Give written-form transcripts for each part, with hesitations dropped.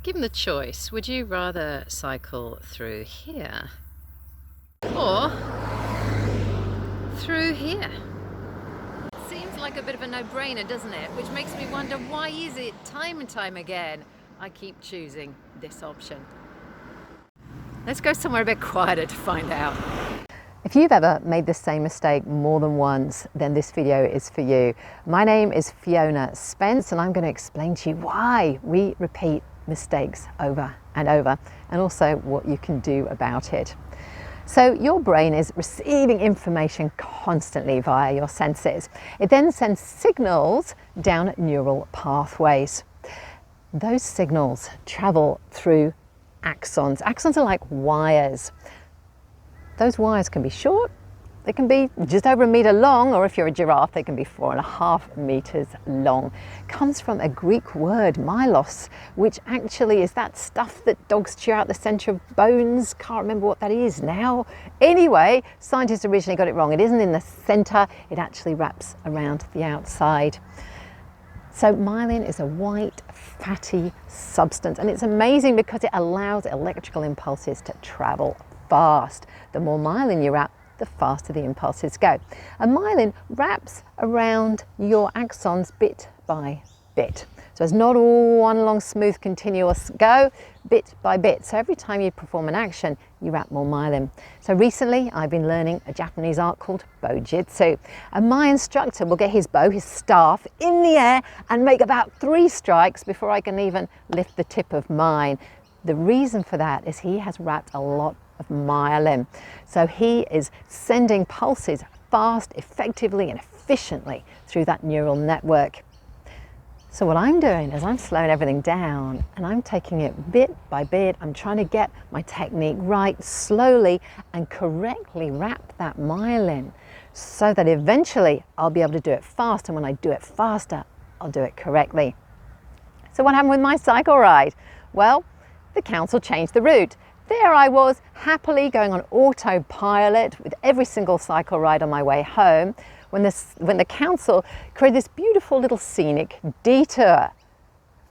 Given the choice, would you rather cycle through here or through here? Seems like a bit of a no-brainer, doesn't it? Which makes me wonder, why is it time and time again I keep choosing this option? Let's go somewhere a bit quieter to find out. If you've ever made the same mistake more than once, then this video is for you. My name is Fiona Spence, and I'm going to explain to you why we repeat mistakes over and over, and also what you can do about it. So your brain is receiving information constantly via your senses. It then sends signals down neural pathways. Those signals travel through axons. Axons are like wires. Those wires can be short, they can be just over a meter long, or if you're a giraffe, they can be 4.5 meters long. It comes from a Greek word, mylos, which actually is that stuff that dogs chew out the center of bones. Can't remember what that is now. Anyway, scientists originally got it wrong. It isn't in the center, it actually wraps around the outside. So myelin is a white, fatty substance, and it's amazing because it allows electrical impulses to travel fast. The more myelin you wrap, the faster the impulses go. And myelin wraps around your axons bit by bit. So it's not all one long, smooth, continuous go, bit by bit. So every time you perform an action, you wrap more myelin. So recently, I've been learning a Japanese art called Bojitsu. And my instructor will get his bow, his staff, in the air and make about 3 strikes before I can even lift the tip of mine. The reason for that is he has wrapped a lot of myelin. So he is sending pulses fast, effectively and efficiently through that neural network. So what I'm doing is I'm slowing everything down and I'm taking it bit by bit. I'm trying to get my technique right slowly and correctly wrap that myelin so that eventually I'll be able to do it fast, and when I do it faster, I'll do it correctly. So what happened with my cycle ride? Well, the council changed the route. There I was, happily going on autopilot with every single cycle ride on my way home when the council created this beautiful little scenic detour.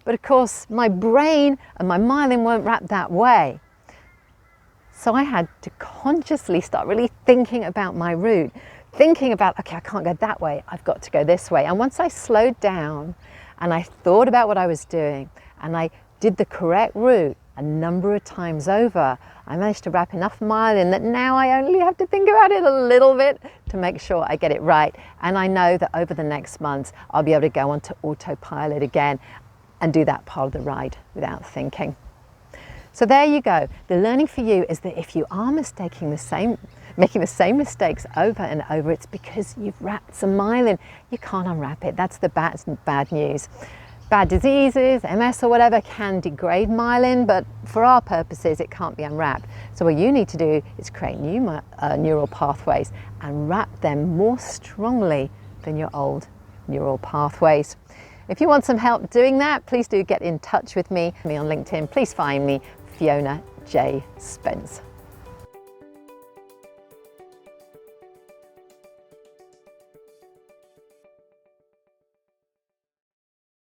But of course, my brain and my myelin weren't wrapped that way. So I had to consciously start really thinking about my route, thinking about, okay, I can't go that way, I've got to go this way. And once I slowed down and I thought about what I was doing and I did the correct route a number of times over, I managed to wrap enough myelin that now I only have to think about it a little bit to make sure I get it right. And I know that over the next months, I'll be able to go onto autopilot again and do that part of the ride without thinking. So there you go. The learning for you is that if you are making the same mistakes over and over, it's because you've wrapped some myelin. You can't unwrap it. That's the bad news. Bad diseases, MS or whatever, can degrade myelin, but for our purposes, it can't be unwrapped. So what you need to do is create new neural pathways and wrap them more strongly than your old neural pathways. If you want some help doing that, please do get in touch with me on LinkedIn. Please find me, Fiona J. Spence.